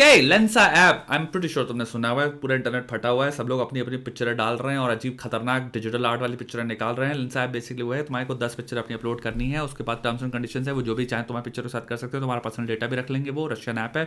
Okay, Lensa app, I am pretty sure तुमने सुना हुआ है, पूरा इंटरनेट फटा हुआ है, सब लोग अपनी अपनी पिक्चरें डाल रहे हैं और अजीब खतरनाक डिजिटल आर्ट वाली पिक्चरें निकाल रहे हैं। लेंसा ऐप बेसिकली वो है, तुम्हारे को 10 पिक्चर अपनी अपलोड करनी है, उसके बाद टर्म्स एंड कंडीशंस है, वो जो भी चाहे तुम्हारे पिक्चर के साथ कर सकते हो, तुम्हारा पर्सनल डेटा भी रख लेंगे। वो रशियन ऐप है,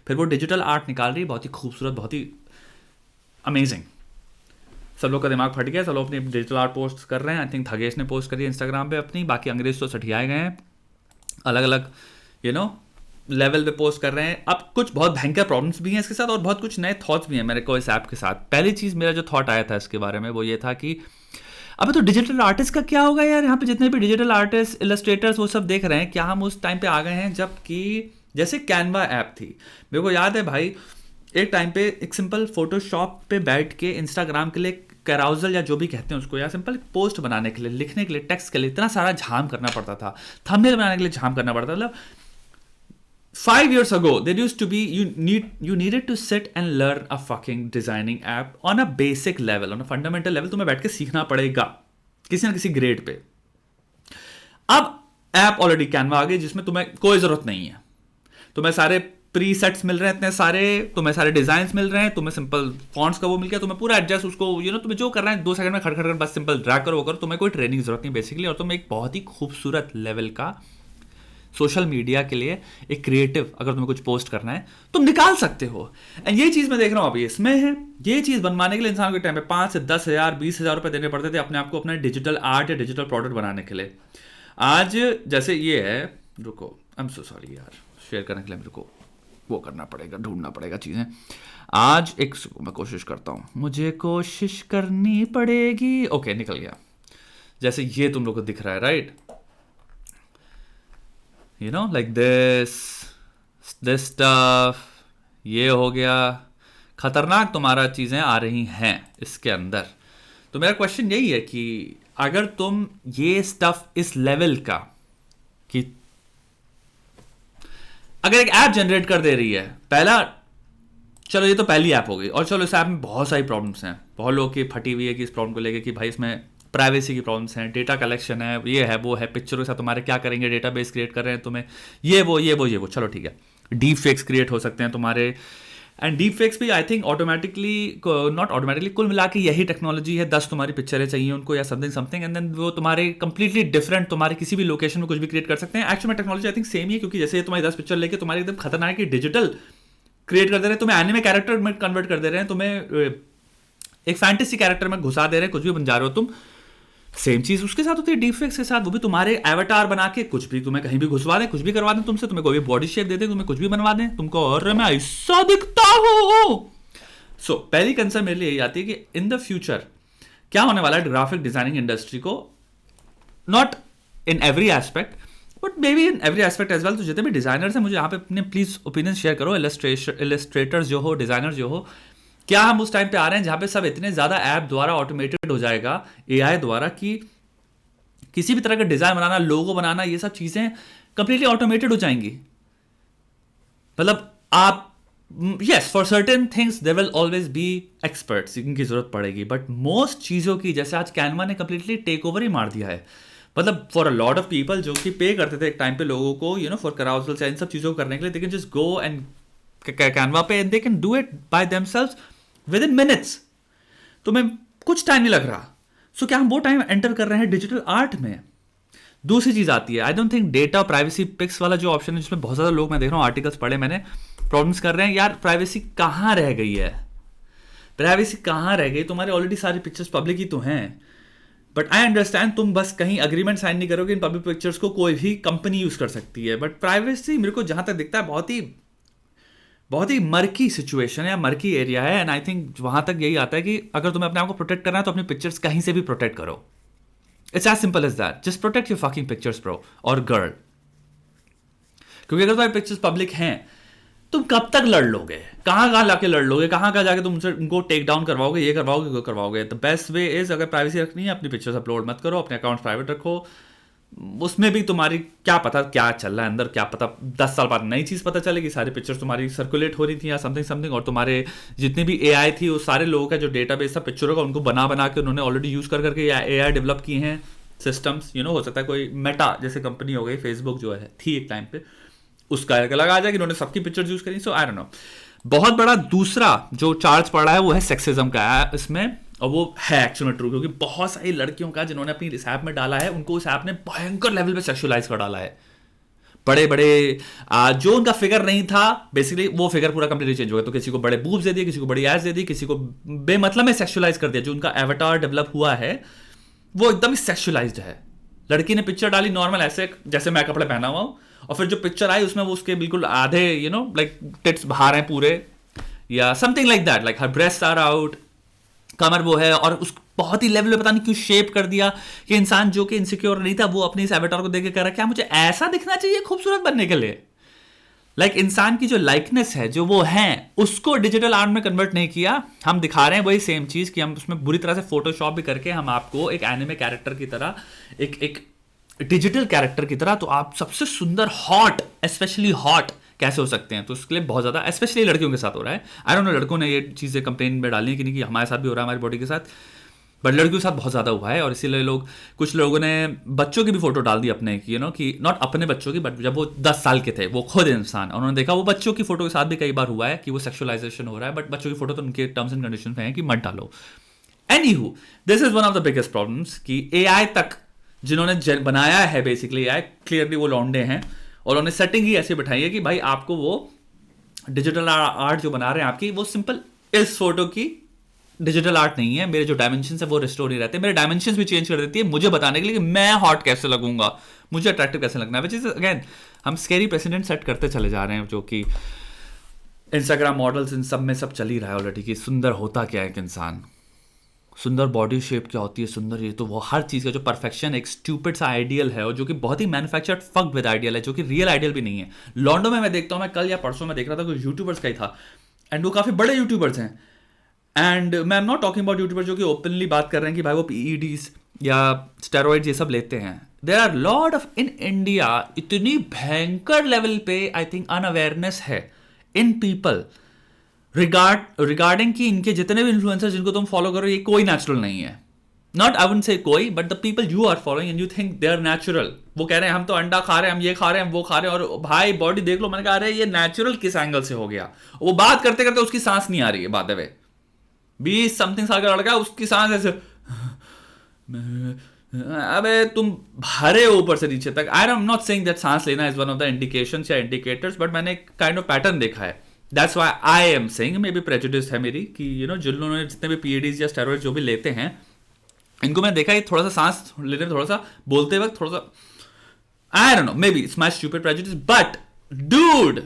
फिर वो डिजिटल आर्ट निकाल रही है, बहुत ही खूबसूरत, बहुत ही अमेजिंग। सब लोग का दिमाग फट गया, सब लोग अपनी डिजिटल आर्ट पोस्ट कर रहे हैं। आई थिंक थगेश ने पोस्ट करी है इंस्टाग्राम पे अपनी, बाकी अंग्रेज तो सठियाए गए हैं, अलग अलग लेवल पे पोस्ट कर रहे हैं। अब कुछ बहुत भयंकर प्रॉब्लम्स भी हैं इसके साथ और बहुत कुछ नए थॉट्स भी हैं मेरे को इस ऐप के साथ। पहली चीज़ मेरा जो थॉट आया था इसके बारे में वो ये था कि अबे तो डिजिटल आर्टिस्ट का क्या होगा यार, यहाँ पे जितने भी डिजिटल आर्टिस्ट, इलस्ट्रेटर्स वो सब देख रहे हैं, क्या हम उस टाइम पे आ गए हैं जबकि जैसे कैनवा ऐप थी, मेरे को याद है भाई एक टाइम पे एक सिंपल फोटोशॉप पे बैठ के इंस्टाग्राम के लिए कैराउजल या जो भी कहते हैं उसको, या सिंपल पोस्ट बनाने के लिए, लिखने के लिए, टेक्स्ट के लिए इतना सारा झाम करना पड़ता था, थंबनेल बनाने के लिए झाम करना पड़ता था। मतलब 5 years ago, there used to be you needed to sit and learn a fucking designing app on a basic level, on a fundamental level. तुम्हें बैठ के सीखना पड़ेगा किसी ना किसी ग्रेड पे। अब ऐप ऑलरेडी कैनवा आ गई जिसमें तुम्हें कोई जरूरत नहीं है, तुम्हें सारे प्री सेट्स मिल रहे हैं इतने सारे, तुम्हें सारे डिजाइन मिल रहे हैं, तुम्हें सिंपल फॉन्ट्स का वो मिल गया, तुम्हें पूरा एडजस्ट उसको तुम्हें जो करना है 2 सेकंड में खड़ खड़ कर बस सिंपल ड्रैग करो वो करो, तुम्हें कोई ट्रेनिंग जरूरत नहीं बेसिकली, और तुम एक बहुत ही खूबसूरत लेवल का सोशल मीडिया के लिए एक क्रिएटिव अगर तुम्हें कुछ पोस्ट करना है तुम निकाल सकते हो। एंड ये चीज़ मैं देख रहा हूँ अभी इसमें है, ये चीज़ बनवाने के लिए इंसान के टाइम पे 5 से 10 हज़ार 20 हज़ार रुपये देने पड़ते थे अपने आप को अपना डिजिटल आर्ट या डिजिटल प्रोडक्ट बनाने के लिए। आज जैसे ये है, रुको आई एम सो सॉरी यार, शेयर करने के लिए मेरे को वो करना पड़ेगा, ढूंढना पड़ेगा चीज़ें। आज एक मैं कोशिश करता हूँ, मुझे कोशिश करनी पड़ेगी। ओके निकल गया, जैसे ये तुम लोग को दिख रहा है राइट, like this stuff, ये हो गया, खतरनाक तुम्हारा चीज़ें आ रही हैं इसके अंदर। तो मेरा क्वेश्चन यही है कि अगर तुम ये स्टफ इस लेवल का कि अगर एक ऐप जनरेट कर दे रही है, पहला चलो ये तो पहली ऐप हो गई, और चलो इस ऐप में बहुत सारी प्रॉब्लम्स हैं, बहुत लोगों की फटी हुई है कि इस प्रॉब्लम को लेके कि भाई इसमें प्राइवेसी की प्रॉब्लम्स हैं, डेटा कलेक्शन है, ये है वो है, पिक्चरों से तुम्हारे क्या करेंगे, डेटाबेस क्रिएट कर रहे हैं तुम्हें, ये वो चलो ठीक है, डीप फेक्स क्रिएट हो सकते हैं तुम्हारे। एंड डीप फेक्स भी I think automatically, not automatically, कुल मिला के यही टेक्नोलॉजी है, 10 तुम्हारी पिक्चरें चाहिए उनको या समथिंग एंड देन वो तुम्हारे कंप्लीटली डिफरेंट तुम्हारे किसी भी लोकेशन में कुछ भी क्रिएट कर सकते हैं। एक्चुअली में टेक्नोलॉजी आई थिंक सेम ही है, क्योंकि जैसे तुम्हारी 10 पिक्चर लेके तुम्हारी एकदम खतरनाक की डिजिटल क्रिएट कर दे रहे हैं, तुम्हें एनिमे कैरेक्टर में कन्वर्ट कर दे रहे हैं, तुम्हें एक फैंटेसी कैरेक्टर में घुसा दे रहे हैं, कुछ भी बन जा रहे हो तुम। सेम चीज उसके साथ होती है डीपफेक्स के साथ, वो भी तुम्हारे एवटार बना के कुछ भी तुम्हें कहीं भी घुसवा दें, कुछ भी करवा दें तुमसे, तुम्हें कोई भी बॉडी शेप दे दें, तुम्हें कुछ भी बनवा दें, तुमको और मैं ऐसा दिखता हूं। सो पहली कंसर्न मेरे लिए यही आती है कि इन द फ्यूचर क्या होने वाला है ग्राफिक डिजाइनिंग इंडस्ट्री को, not in every aspect but may be in every aspect as well. तो जितने भी डिजाइनर्स हैं मुझे यहाँ पे अपने प्लीज ओपिनियन शेयर करो, इलस्ट्रेटर्स जो हो, डिजाइनर जो हो, क्या हम उस टाइम पे आ रहे हैं जहां पे सब इतने ज्यादा ऐप द्वारा ऑटोमेटेड हो जाएगा, एआई द्वारा, कि किसी भी तरह का डिजाइन बनाना, लोगो बनाना, ये सब चीजें कंप्लीटली ऑटोमेटेड हो जाएंगी। मतलब आप yes for certain things there will always be experts जिनकी जरूरत पड़ेगी, बट मोस्ट चीजों की जैसे आज कैनवा ने कंप्लीटली टेक ओवर ही मार दिया है। मतलब for a lot of people जो कि पे करते थे एक टाइम पे लोगों को फॉर कैराउजल इन सब चीजों को करने के लिए, they can just go and Canva पे and they can do it by themselves within minutes, तुम्हें कुछ टाइम नहीं लग रहा। सो क्या हम वो टाइम एंटर कर रहे हैं डिजिटल आर्ट में? दूसरी चीज आती है, I don't think data privacy pics वाला जो ऑप्शन है, जिसमें बहुत ज्यादा लोग मैं देख रहा हूँ आर्टिकल्स पढ़े मैंने, प्रॉब्लम्स कर रहे हैं यार प्राइवेसी कहाँ रह गई है, प्राइवेसी कहाँ रह गई, तुम्हारे ऑलरेडी सारी पिक्चर्स पब्लिक ही तो हैं। बट आई अंडरस्टैंड तुम बस कहीं अग्रीमेंट साइन नहीं करोगे, इन पब्लिक पिक्चर्स को कोई भी कंपनी यूज कर सकती है, बट प्राइवेसी मेरे को जहां तक दिखता है बहुत ही मर्की सिचुएशन है या मर्की एरिया है। एंड आई थिंक वहां तक यही आता है कि अगर तुम्हें अपने आप को प्रोटेक्ट करना है तो अपनी पिक्चर्स कहीं से भी प्रोटेक्ट करो। It's as simple as that, just protect your fucking pictures bro और गर्ल। क्योंकि अगर तुम्हारी पिक्चर्स पब्लिक हैं, तुम कब तक लड़ लोगे, कहाँ लाके लड़ लोगे, कहाँ जाके तुम उनको टेक डाउन करवाओगे, ये करवाओगे वो करवाओगे। द बेस्ट वे इज, अगर प्राइवेसी रखनी है अपनी पिक्चर्स अपलोड मत करो, अपने अकाउंट प्राइवेट रखो। उसमें भी तुम्हारी क्या पता क्या चल रहा है अंदर, क्या पता 10 साल बाद नई चीज़ पता चलेगी, सारी पिक्चर्स तुम्हारी सर्कुलेट हो रही थी या समथिंग, और तुम्हारे जितने भी एआई थी वो सारे लोगों का जो डेटाबेस था पिक्चरों का, उनको बना के उन्होंने ऑलरेडी यूज़ करके एआई डेवलप किए हैं सिस्टम्स। हो सकता है कोई मेटा जैसे कंपनी हो गई, फेसबुक जो है थी एक टाइम पे, उसका अलग आ जाएगा, इन्होंने सबकी पिक्चर्स यूज करी, सो आई डोंट नो। बहुत बड़ा दूसरा जो चार्ज पड़ा है वो है सेक्सिज्म का है इसमें, और वो है एक्चुअली ट्रू, क्योंकि बहुत सारी लड़कियों का जिन्होंने अपनी इस ऐप में डाला है उनको उस ऐप ने भयंकर लेवल पे सेक्सुअलाइज कर डाला है। बड़े बड़े जो उनका फिगर नहीं था बेसिकली वो फिगर पूरा कंप्लीटली चेंज हो गया। तो किसी को बड़े बूब्स दे दिए, किसी को बड़ी एस दे दी, किसी को बेमतलब में सेक्सुअलाइज कर दिया। जो उनका एवटार डेवलप हुआ है वो एकदम ही सेक्सुअलाइज्ड है। लड़की ने पिक्चर डाली नॉर्मल ऐसे जैसे मैं कपड़े पहना हुआ हूं, और फिर जो पिक्चर आई उसमें वो उसके बिल्कुल आधे लाइक टिट्स बाहर हैं पूरे, या something like that, like her breast are out, कमर वो है, और उस बहुत ही लेवल पे पता नहीं क्यों शेप कर दिया कि इंसान जो कि इनसिक्योर नहीं था वो अपने इस एवेटार को देख के कह रहा है क्या मुझे ऐसा दिखना चाहिए खूबसूरत बनने के लिए। लाइक इंसान की जो लाइकनेस है जो वो है उसको डिजिटल आर्ट में कन्वर्ट नहीं किया, हम दिखा रहे हैं वही सेम चीज कि हम उसमें बुरी तरह से फोटोशॉप भी करके हम आपको एक एनिमे कैरेक्टर की तरह, एक डिजिटल कैरेक्टर की तरह, तो आप सबसे सुंदर हॉट, स्पेशली हॉट कैसे हो सकते हैं। तो उसके लिए बहुत ज्यादा स्पेशली लड़कियों के साथ हो रहा है। आई डोंट नो लड़कों ने ये चीजें कंप्लेन में डाली कि नहीं, कि हमारे साथ भी हो रहा है हमारी बॉडी के साथ, बट लड़कियों के साथ बहुत ज्यादा हुआ है। और इसीलिए कुछ लोगों ने बच्चों की भी फोटो डाल दी अपने की, कि नॉट अपने बच्चों की, बट जब वो 10 साल के थे, वो खुद इंसान, उन्होंने देखा वो बच्चों की फोटो के साथ भी कई बार हुआ है कि वो सेक्सुअलाइजेशन हो रहा है, बट बच्चों की फोटो तो उनके टर्म्स एंड कंडीशन में है कि मत डालो। Anyhow, this is one of the biggest problems कि एआई तक जिन्होंने बनाया है बेसिकली एआई, क्लियरली वो लौंडे हैं, और उन्होंने सेटिंग ही ऐसी बैठाई है कि भाई आपको वो डिजिटल आर्ट जो बना रहे हैं आपकी, वो सिंपल इस फोटो की डिजिटल आर्ट नहीं है, मेरे जो डायमेंशन है वो रिस्टोर नहीं रहते, मेरे डायमेंशन भी चेंज कर देती है मुझे बताने के लिए कि मैं हॉट कैसे लगूंगा, मुझे अट्रैक्टिव कैसे लगना है। विच इज अगेन हम स्कैरी प्रेसिडेंट सेट करते चले जा रहे हैं, जो कि इंस्टाग्राम मॉडल्स इन सब में सब चल ही रहा है ऑलरेडी, कि सुंदर होता क्या है एक इंसान, सुंदर बॉडी शेप क्या होती है, सुंदर ये तो वो हर चीज़ का जो परफेक्शन एक स्टूपिड सा आइडियल है, और जो कि बहुत ही मैन्युफैक्चर्ड फक्ड विद आइडियल है, जो कि रियल आइडियल भी नहीं है। लॉन्डो में मैं देखता हूँ, मैं कल या परसों में देख रहा था कोई यूट्यूबर्स का ही था, एंड वो काफ़ी बड़े यूट्यूबर्स हैं, एंड मैं am not talking about YouTubers जो कि ओपनली बात कर रहे हैं कि भाई वो पीईडीज या स्टेरॉइड्स ये सब लेते हैं। There are lot of in India, इतनी भयंकर लेवल पे आई थिंक अनअवेयरनेस है इन पीपल रिगार्डिंग कि इनके जितने भी इन्फ्लुएंसर्स जिनको तुम फॉलो करो ये कोई नेचुरल नहीं है। नॉट आई वुडंट से कोई, but the people you are following and you think they are natural. वो कह रहे हैं हम तो अंडा खा रहे हैं, हम ये खा रहे हैं, वो खा रहे हैं, और भाई बॉडी देख लो। मैंने कहा अरे ये नेचुरल किस एंगल से हो गया। वो बात करते करते उसकी सांस नहीं आ रही है, बात है 20 समथिंग साल का लड़का उसकी सांस ऐसे अबे तुम भरे ऊपर से नीचे तक। I am not saying that सांस लेना is one of the indications या इंडिकेटर्स, बट मैंने एक काइंड ऑफ पैटर्न देखा है। That's why I am saying, may be prejudice है मेरी, कि जिन्होंने जितने भी पीईडीज या स्टेरॉइड्स जो भी लेते हैं, इनको मैं देखा है थोड़ा सा सांस लेने में, थोड़ा सा बोलते वक्त थोड़ा सा, I don't know, may be it's my stupid prejudice, but dude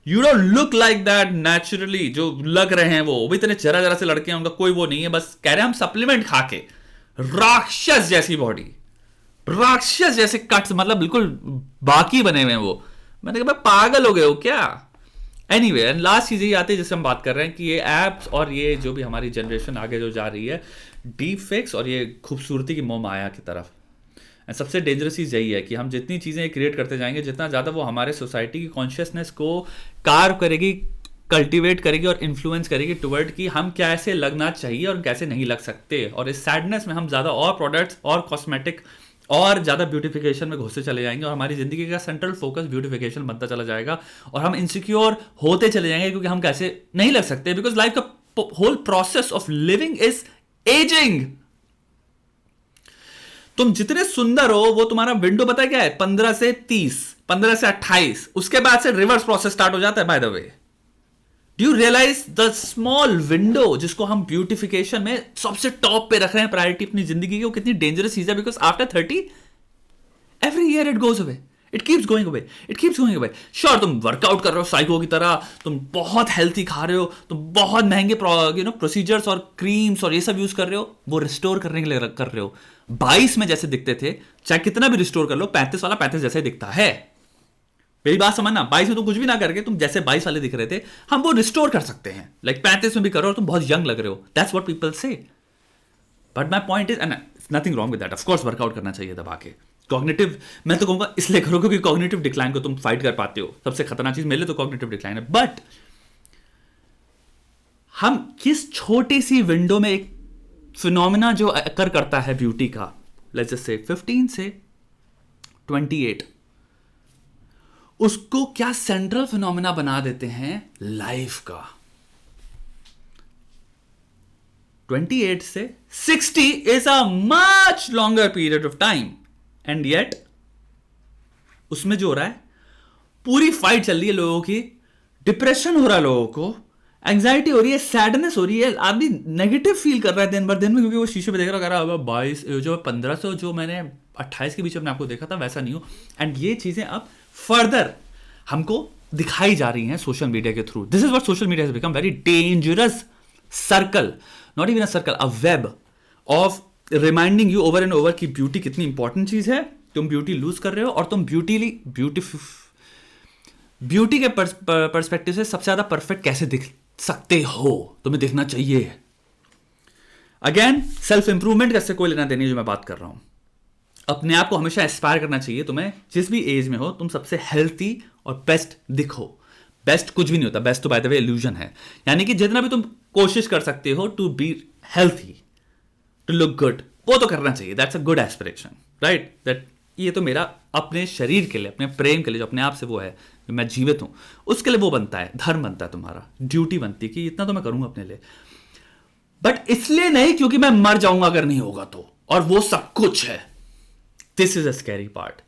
you don't look like that naturally. जो लग रहे हैं वो भी इतने जरा जरा से लड़के हैं, उनका कोई वो नहीं है, बस कह रहे हैं हम सप्लीमेंट खा के राक्षस जैसी बॉडी, राक्षस जैसे कट्स, मतलब बिल्कुल बाकी बने हुए हैं वो। मैंने कहा पागल हो गए हो क्या। एनीवे, एंड लास्ट चीज ये आती है जिससे हम बात कर रहे हैं कि ये एप्स और ये जो भी हमारी जनरेशन आगे जो जा रही है डीप फेक्स और ये खूबसूरती की मोह माया की तरफ, एंड सबसे डेंजरस चीज़ यही है कि हम जितनी चीज़ें क्रिएट करते जाएंगे, जितना ज़्यादा वो हमारे सोसाइटी की कॉन्शियसनेस को कार्व करेगी, कल्टीवेट करेगी और इन्फ्लुएंस करेगी टुवर्ड कि हम कैसे लगना चाहिए और कैसे नहीं लग सकते। और इस सैडनेस में हम ज़्यादा और प्रोडक्ट्स और कॉस्मेटिक और ज़्यादा ब्यूटिफिकेशन में घुसते चले जाएंगे, और हमारी ज़िंदगी का सेंट्रल फोकस ब्यूटिफिकेशन बनता चला जाएगा, और हम इनसिक्योर होते चले जाएंगे क्योंकि हम कैसे नहीं लग सकते, बिकॉज लाइफ का whole process of living is ageing. तुम जितने सुंदर हो वो तुम्हारा विंडो पता है क्या है, 15 से 30, 15 से 28, उसके बाद से रिवर्स प्रोसेस स्टार्ट हो जाता है। By the way, do you realise the small window जिसको हम ब्यूटिफिकेशन में सबसे टॉप पे रख रहे हैं प्रायोरिटी अपनी जिंदगी की, वो कितनी डेंजरस चीज है। Because after 30 every year it goes away, it keeps going away, it keeps going away. Sure तुम वर्कआउट कर रहे हो साइको की तरह, तुम बहुत हेल्थी खा रहे हो, तुम बहुत महंगे प्रोसीजर्स और क्रीम्स और ये सब यूज कर रहे हो, वो रिस्टोर करने के लिए कर रहे हो। 22 में जैसे दिखते थे, चाहे कितना भी रिस्टोर कर लो, 35 वाला 35 जैसे दिखता है। मेरी बात समझना, 22 में तुम कुछ भी ना करके तुम जैसे 22 वाले दिख रहे थे, हम वो रिस्टोर कर सकते हैं। लाइक 35 में भी करो और तुम बहुत यंग लग रहे हो, दैट्स व्हाट पीपल से। But my point is, and nothing wrong with that, of course workout करना चाहिए दबा के। कॉग्निटिव मैं तो कहूंगा इसलिए करो क्योंकि कॉग्निटिव डिक्लाइन को तुम फाइट कर पाते हो। सबसे खतरनाक चीज मेरे लिए तो कॉग्निटिव डिक्लाइन है। बट हम किस छोटी सी विंडो में एक फिनोमिना जो अकर करता है ब्यूटी का, लेट्स जस्ट से 15 से 28, उसको क्या सेंट्रल फिनोमेना बना देते हैं लाइफ का। 28 से 60 is a much longer period of time, and yet उसमें जो हो रहा है, पूरी फाइट चल रही है लोगों की, डिप्रेशन हो रहा है लोगों को, एंग्जाइटी हो रही है, सैडनेस हो रही है, आदमी नेगेटिव फील कर रहा है दिन भर दिन में, क्योंकि वो शीशे पे देख रहा है 22 जो 15 से जो मैंने 28 के बीच में आपको देखा था वैसा नहीं हो। एंड ये चीजें अब फर्दर हमको दिखाई जा रही हैं सोशल मीडिया के through. This is what social media has become, very dangerous circle, not even a circle, a web of reminding you over and over कि ब्यूटी कितनी इंपॉर्टेंट चीज है, तुम ब्यूटी लूज कर रहे हो, और तुम ब्यूटी के पर्सपेक्टिव से सबसे ज्यादा परफेक्ट कैसे दिख सकते हो, तुम्हें दिखना चाहिए। अगेन सेल्फ इंप्रूवमेंट का कोई लेना देनी जो मैं बात कर रहा हूं, अपने आप को हमेशा एस्पायर करना चाहिए तुम्हें, जिस भी एज में हो तुम सबसे हेल्थी और बेस्ट दिखो। बेस्ट कुछ भी नहीं होता, बेस्ट तो बाय द वे इल्यूजन है, यानी कि जितना भी तुम कोशिश कर सकते हो to be healthy, to look good, वो तो करना चाहिए। That's a good aspiration, right? That ये तो मेरा अपने शरीर के लिए, अपने प्रेम के लिए, जो अपने आप से वो है, जो मैं जीवित हूं, उसके लिए वो बनता है, धर्म बनता है तुम्हारा, ड्यूटी बनती है कि इतना तो मैं करूंगा अपने लिए, बट इसलिए नहीं क्योंकि मैं मर जाऊंगा अगर नहीं होगा तो, और वो सब कुछ है। This is a scary part.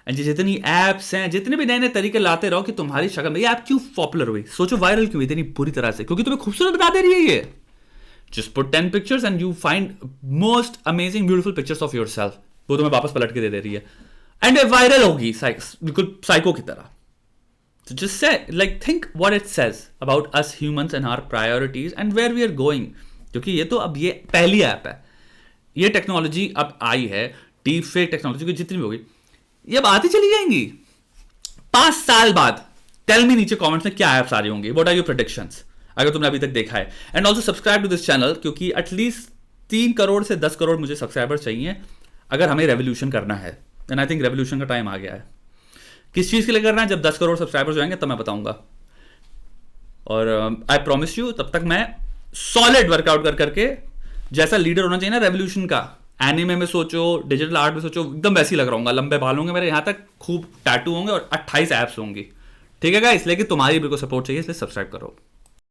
And जितनी एप्स हैं, जितने भी नए नए तरीके लाते रहो कि तुम्हारी शक्ल में, ये ऐप क्यों पॉपुलर हुई, सोचो वायरल क्यों इतनी बुरी तरह से, क्योंकि तुम्हें खूबसूरत बना दे रही है ये। Just put 10 pictures and you find most amazing beautiful pictures of yourself, वो तुम्हें वापस पलट के दे रही है, एंड ये वायरल होगी बिल्कुल साइको की तरह। So just say, like, think what it says about us humans and our priorities and where we are going. क्योंकि ये तो अब ये पहली ऐप है, ये टेक्नोलॉजी अब आई है, डीप फेक टेक्नोलॉजी की जितनी भी होगी, ये अब आती चली जाएंगी 5 साल बाद। टेल मी नीचे कमेंट्स में क्या ऐप्स आ रही होंगी, व्हाट आर योर प्रेडिक्शंस, अगर तुमने अभी तक देखा है। And also subscribe to this channel, क्योंकि एटलीस्ट 3 करोड़ से 10 करोड़ मुझे सब्सक्राइबर्स चाहिए अगर हमें रेवोल्यूशन करना है। एंड आई थिंक रेवोल्यूशन का टाइम आ गया है। किस चीज़ के लिए करना है, जब 10 करोड़ सब्सक्राइबर्स हो जाएंगे तब मैं बताऊंगा। और आई प्रॉमिस यू, तब तक मैं सॉलिड वर्कआउट करके, जैसा लीडर होना चाहिए ना रेवोल्यूशन का, एनिमे में सोचो, डिजिटल आर्ट में सोचो, एकदम वैसे ही लग रहा हूँ, लंबे बाल होंगे मेरे यहाँ तक, खूब टैटू होंगे और 28 ऐप्स होंगी। ठीक है गाइस, इसलिए कि तुम्हारी बिल्कुल सपोर्ट चाहिए, इसलिए सब्सक्राइब करो।